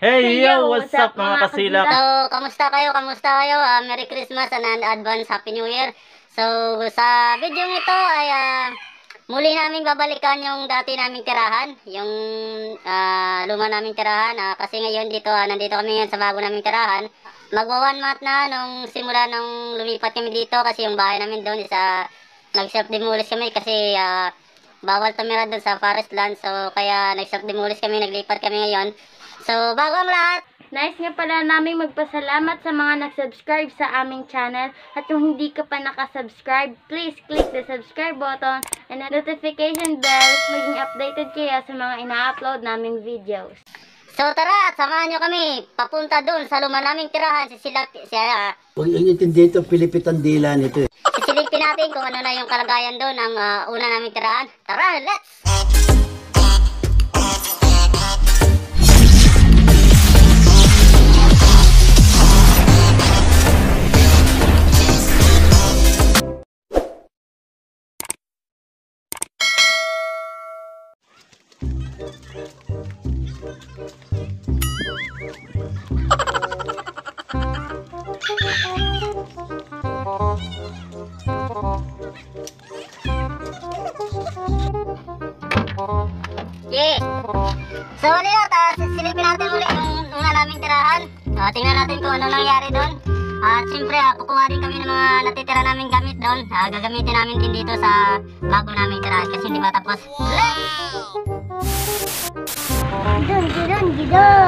Hey yo, what's up mga kasilap? So, kamusta kayo? Merry Christmas and advance Happy New Year. So, sa video ito ay muli naming babalikan yung dati naming tirahan, yung luma naming tirahan. Kasi ngayon dito, nandito kami ngayon sa bago naming tirahan. Magwa 1 month na nung simula nung lumipat kami dito kasi yung bahay namin doon nag-self-demolish kami kasi bawal tumira doon sa forest land. So, kaya nag-self-demolish kami, naglipat kami ngayon. So, bago ang lahat, nais nga pala namin magpasalamat sa mga nag-subscribe sa aming channel. At kung hindi ka pa nakasubscribe, please click the subscribe button and the notification bell. Maging updated kayo sa mga ina-upload naming videos. so tara at samahan nyo kami papunta doon sa luma naming tirahan. Huwag yung intindihin ito, pilipitan dila nito eh. Sisilipin natin kung ano na yung kalagayan doon ng una naming tirahan. Tara, let's! Yeah. So, silipin natin ulit yung una naming tirahan. Tingnan natin kung ano nangyari doon. At siyempre, kukuha din kami ng mga natitira naming gamit doon. Gagamitin namin din dito sa bago naming tirahan kasi hindi ba tapos. Gidon!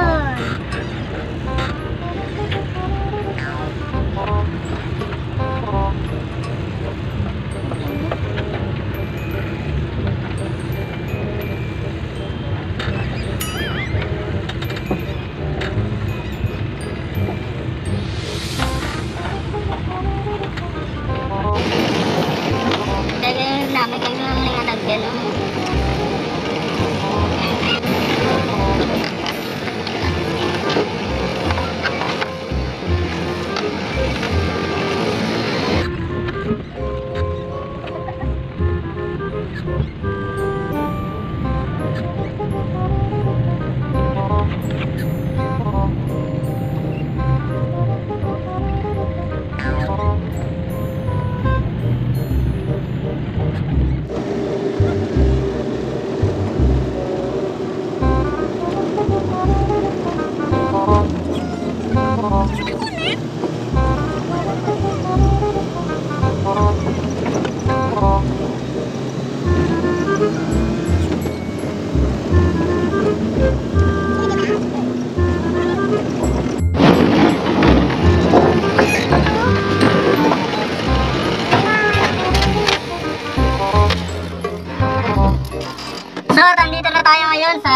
So, nandito na tayo ngayon sa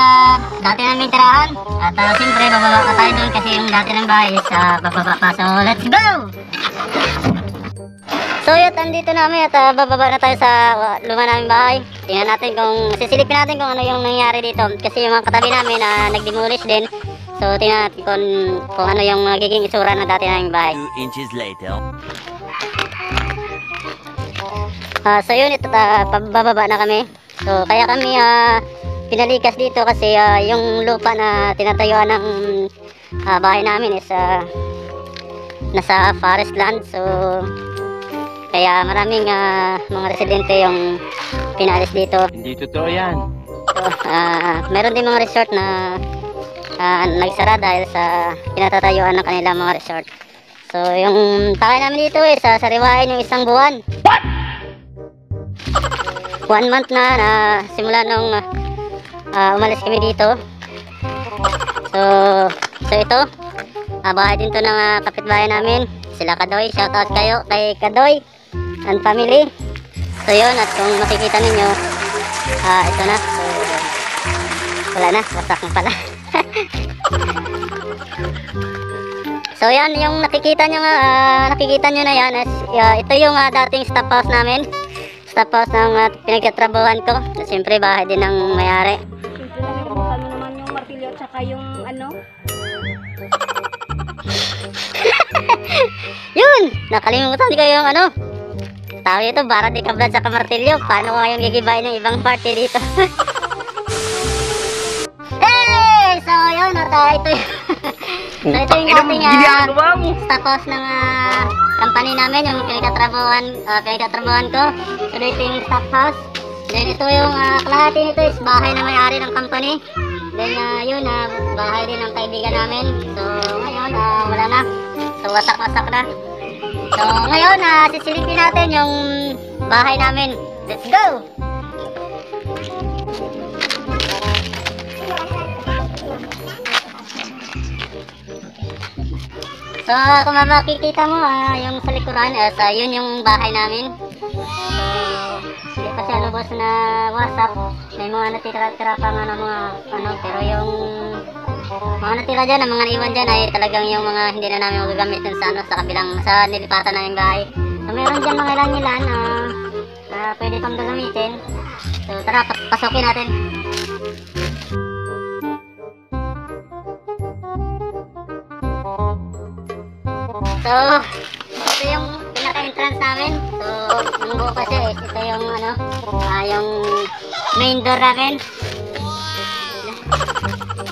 dati naming tirahan. At siyempre, bababa pa tayo doon kasi yung dati ng bahay is bababa pa. So, let's go! So, yun, nandito namin at bababa na tayo sa luma naming bahay. Tingnan natin sisilipin natin kung ano yung nangyari dito. Kasi yung mga katabi namin nag-demolish din. So, tingnan natin kung ano yung magiging isura ng dati naming bahay. 2 inches later. So, yun, ito, bababa na kami. So, kaya kami pinalikas dito kasi yung lupa na tinatayuan ng bahay namin is nasa forest land. So, kaya maraming mga residente yung pinalis dito. Hindi totoo yan. So, meron din mga resort na nagsara dahil sa pinatatayuan ng kanilang mga resort. So, yung takay namin dito is sariwain yung 1 buwan. What? 1 month na simula nung umalis kami dito. So ito bahay din to ng kapitbahay namin, sila Kadoy. Shoutout kayo kay Kadoy and family. So yun, at kung makikita ninyo ito na. So, wala na, wasak na pala. So yan, yung nakikita nyo na yan is, ito yung dating staff house namin. Staff house ng pinagtatrabahuan ko. Siyempre bahay din ng mayari. Siyempre nakikita mo naman yung martilyo at saka yung ano. Yun! Nakalimutan ko yung tawag ito, bara di kablad sa kamartilyo. Paano ko kayong gigibayin ng ibang party dito? Hey! So ngayon at ito yung so ito yung ating status ng company namin, yung pinagtatrabahan ko. So ito yung stock house. Then ito yung kalahati nito is bahay na may-ari ng company. Then yun, bahay din ng kaibigan namin. So ngayon, wala na. So wasak-wasak na. So ngayon, sisilipin natin yung bahay namin. Let's go! So kung makikita mo, yung sa likuran, yun yung bahay namin. So hindi pa siya lubos na wasak. May mga natira-tira pa nga ng mga pero yung mga natira dyan, ang mga naiwan dyan ay talagang yung mga hindi na namin magagamit dun sa kabilang, sa nilipatan na yung bahay. So meron dyan mga ilan na pwede pang gagamitin. So tara, pasokin natin. So ito yung pinaka-entrance namin. So yung buo kasi ito yung yung main door namin.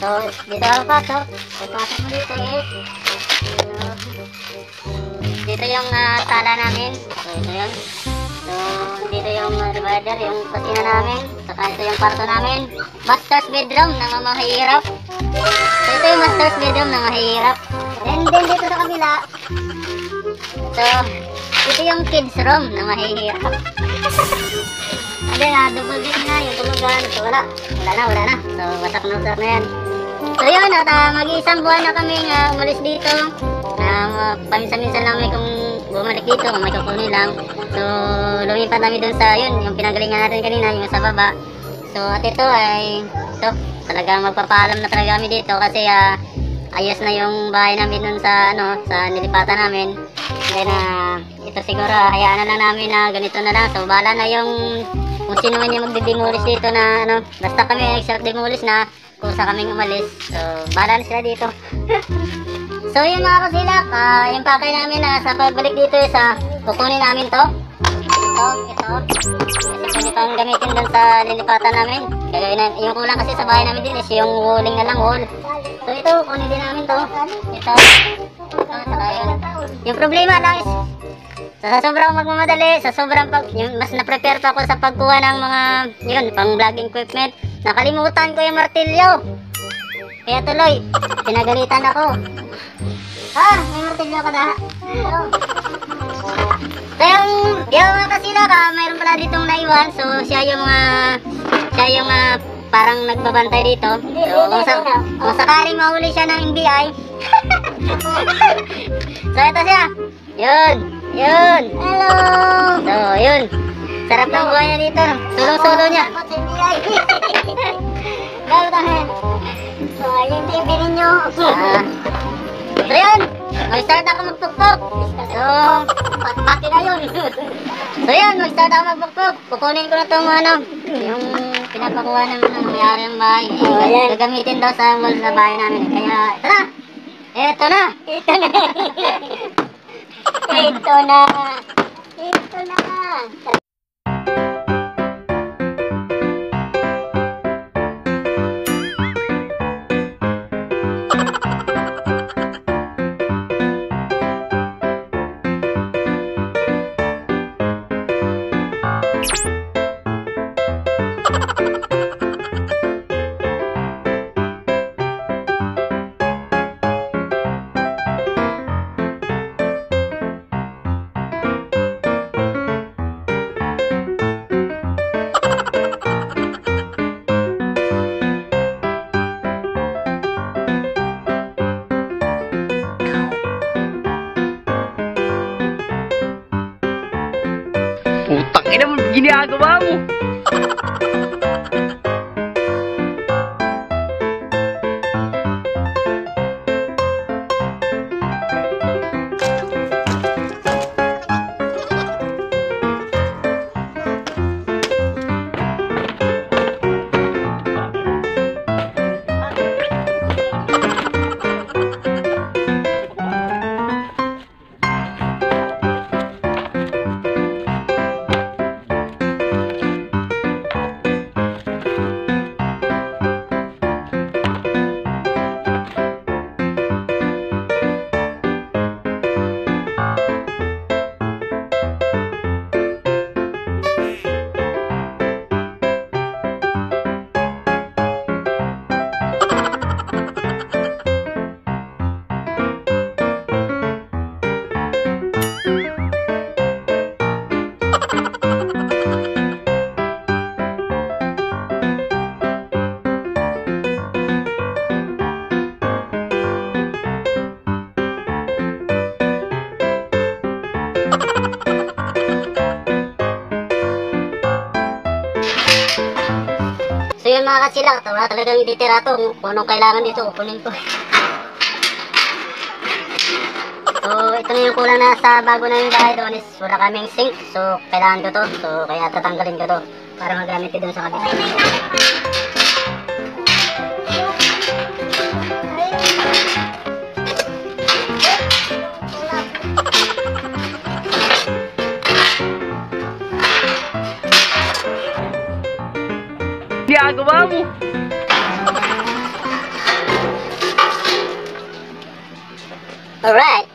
So dito ako pasok. Pasok mo dito dito yung sala namin. So ito yun. So dito yung divider, yung kusina namin. Saka ito yung kwarto namin. Master's bedroom na mahihirap. So ito yung master's bedroom na mahihirap. And then dito sa kabila, so ito yung kids room na mahihirap. And then double bed na yung tulugan. So wala na. So wasak na yan. So yun, at mag-iisang buwan na kami umalis dito. Paminsan-minsan lang may kung bumalik dito, kung may kukunin lang. So lumipat kami dun sa yun, yung pinagalingan natin kanina, yung sa baba. So at ito ay talagang magpapaalam na talaga kami dito kasi ayos na yung bahay namin dun sa sa nilipatan namin. Then ito siguro hayaan na lang namin na ganito na lang. So bahala na yung kung sino man yung magde-demolish dito na basta kami nag-self-demolish na kusa kaming umalis. So bahala na sila dito. So yun mga kasilak, yung pakay namin sa pagbalik dito kukunin namin to. Ito. Kasi pwede pang gamitin dun sa lilipatan namin. Gagawin na, yung kulang kasi sa bahay namin din is yung walling na lang, wall. So ito, kunin din namin to. Ito, saka yun. Yung problema lang is, sa sobrang magmamadali, yung mas na-prepare pa ako sa pagkuha ng mga, pang vlogging equipment. Nakalimutan ko yung martilyo. Kaya tuloy, pinagalitan ako. May martilyo ka na. So yung mga kasilak, mayroon pala ditong naiwan. So siya yung parang nagbabantay dito. So kung sakaling mahuli siya ng NBI. So ito siya. Yun. Hello. So yun. Sarap ng buhay niya dito. Sulong-sulo niya. So yung TV ninyo. So yun. Mag-start ako magpukpok. So pati na yun. So yun, mag-start ako magpukpok. Kukunin ko na itong yung pinapakuha ng nangyari ng bahay. Gagamitin daw sa wall sa bahay namin. Kaya ito na. Ito na. mga kasilak, wala talagang ititira to. Kung anong kailangan dito, kunin ko. So, ito na yung kulang na sa bago na yung bahay doon is wala kaming sink. So, kailangan ko to. So, kaya tatanggalin ko to para magamit ko doon sa kabila. Ginagawa mo. Alright.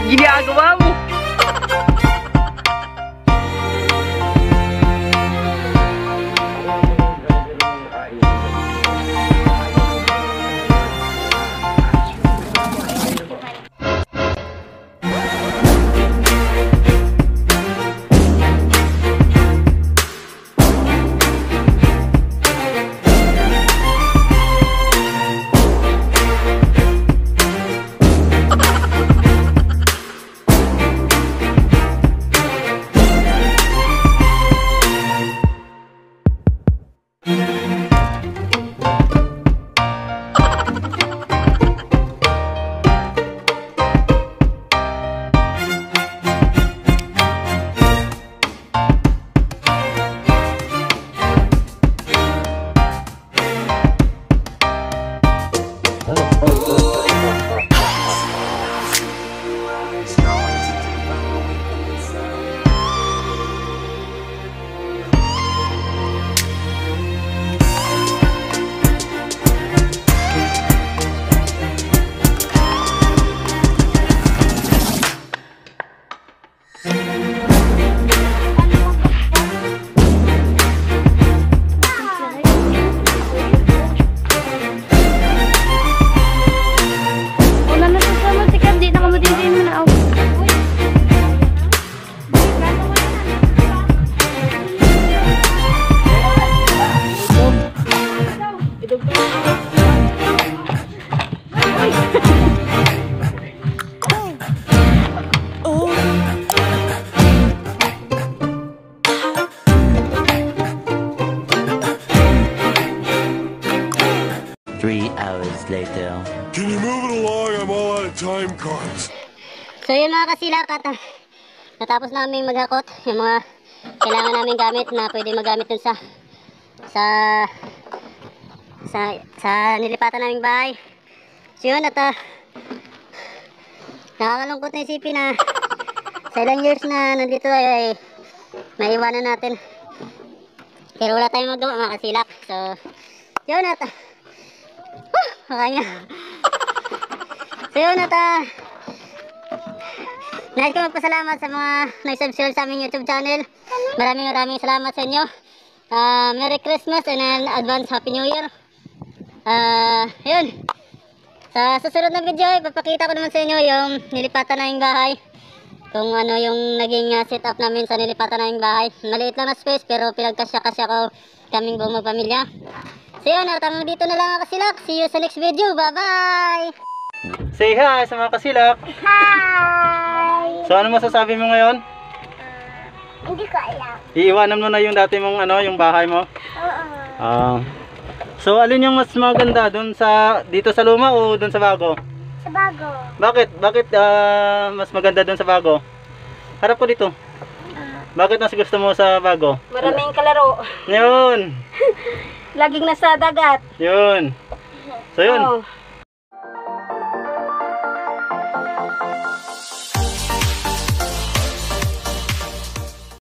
Ginagawa mo. Later. Can you move it along? I'm all out of time cards. So yun mga kasilak, at natapos namin maghakot yung mga kailangan namin gamit na pwede magamit dun sa nilipatan naming bahay. So yun, at nakakalungkot na isipin na sa ilang years na nandito ay maiwanan natin, pero wala tayong magawa mga kasilak. So yun, at makanya. So yun, at nais ko magpasalamat sa mga nag-subscribe sa aming YouTube channel. Maraming salamat sa inyo. Merry Christmas and an advance Happy New Year. Yun. Sa susunod na video, ipapakita ko naman sa inyo yung nilipatan naming bahay. Kung ano yung naging setup namin sa nilipatan naming bahay. Maliit lang na space pero pinagkasya-kasya ko kaming buong pamilya. So yun, at dito na lang ako kasilak. See you sa next video. Bye-bye! Say hi sa mga kasilak. Hi! So ano masasabi mo ngayon? Hindi ko alam. Iiwanan mo na yung dati mong yung bahay mo? Oo. So alin yung mas maganda doon dito sa luma o doon sa bago? Sa bago. Bakit mas maganda doon sa bago? Harap ko dito. Bakit mas gusto mo sa bago? Maraming kalaro. Yun. Laging nasa dagat. Yun. So yun. Oo.